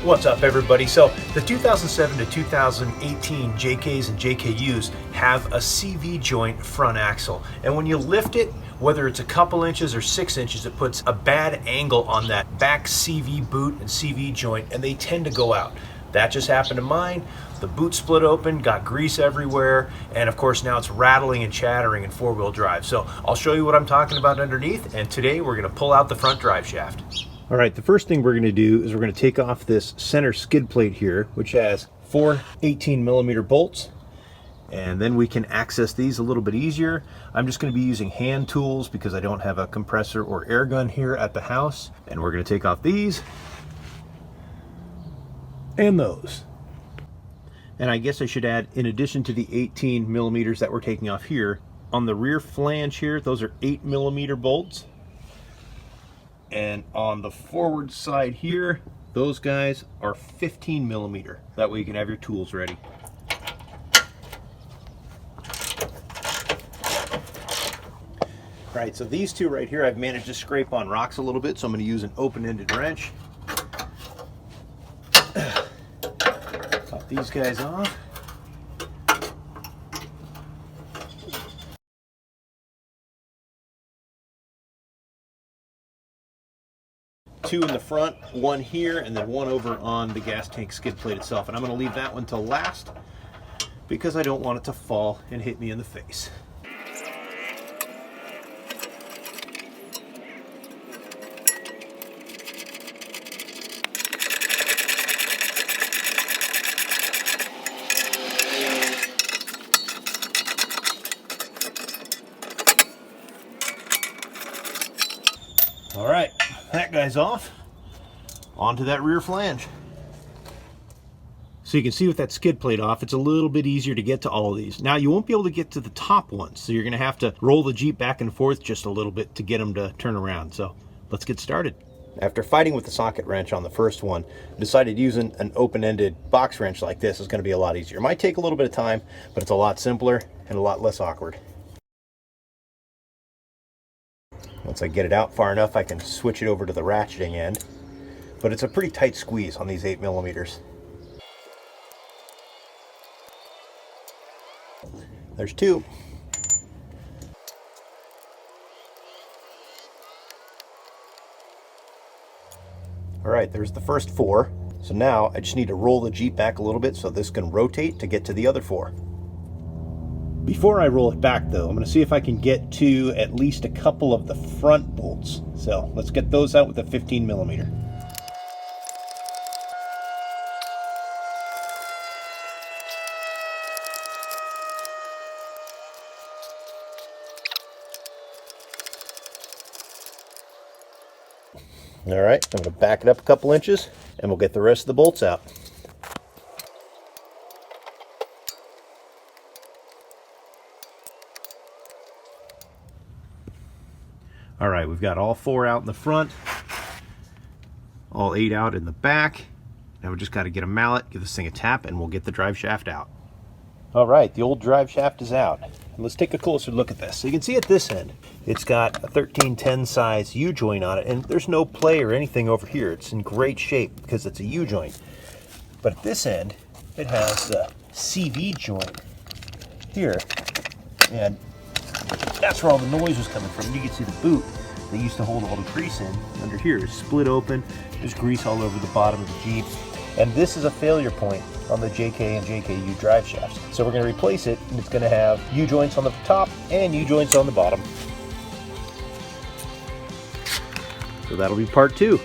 What's up, everybody? So the 2007 to 2018 JKs and JKUs have a CV joint front axle, and when you lift it, whether it's a couple inches or 6 inches, it puts a bad angle on that back CV boot and CV joint, and they tend to go out. That just happened to mine. The boot split open, got grease everywhere, and of course now it's rattling and chattering in four-wheel drive. So I'll show you what I'm talking about underneath, and today we're going to pull out the front drive shaft. All right, the first thing we're going to do is we're going to take off this center skid plate here, which has 4 18mm bolts, and then we can access these a little bit easier. I'm just going to be using hand tools because I don't have a compressor or air gun here at the house. And we're going to take off these and those. And I guess I should add, in addition to the 18mm that we're taking off here, on the rear flange here, those are 8mm bolts. And on the forward side here, those guys are 15mm. That way you can have your tools ready. All right, so these two right here, I've managed to scrape on rocks a little bit, so I'm going to use an open-ended wrench. Pop these guys off. Two in the front, one here, and then one over on the gas tank skid plate itself. And I'm going to leave that one till last because I don't want it to fall and hit me in the face. All right, that guy's off. Onto that rear flange. So you can see with that skid plate off, it's a little bit easier to get to all of these. Now you won't be able to get to the top ones, so you're gonna have to roll the Jeep back and forth just a little bit to get them to turn around. So let's get started. After fighting with the socket wrench on the first one, I decided using an open-ended box wrench like this is gonna be a lot easier. It might take a little bit of time, but it's a lot simpler and a lot less awkward. Once I get it out far enough, I can switch it over to the ratcheting end. But it's a pretty tight squeeze on these 8mm. There's two. All right, there's the first 4. So now I just need to roll the Jeep back a little bit so this can rotate to get to the other 4. Before I roll it back though, I'm going to see if I can get to at least a couple of the front bolts. So let's get those out with a 15mm. All right, I'm going to back it up a couple inches and we'll get the rest of the bolts out. All right, we've got all 4 out in the front, all 8 out in the back. Now we just got to get a mallet, give this thing a tap, and we'll get the drive shaft out. All right, the old drive shaft is out. And let's take a closer look at this. So you can see at this end, it's got a 1310 size U-joint on it, and there's no play or anything over here. It's in great shape because it's a U-joint. But at this end, it has the CV joint here, and that's where all the noise was coming from. You can see the boot they used to hold all the grease in under here is split open. There's grease all over the bottom of the Jeep. And this is a failure point on the JK and JKU drive shafts. So we're going to replace it, and it's going to have U-joints on the top and U-joints on the bottom. So that'll be part 2.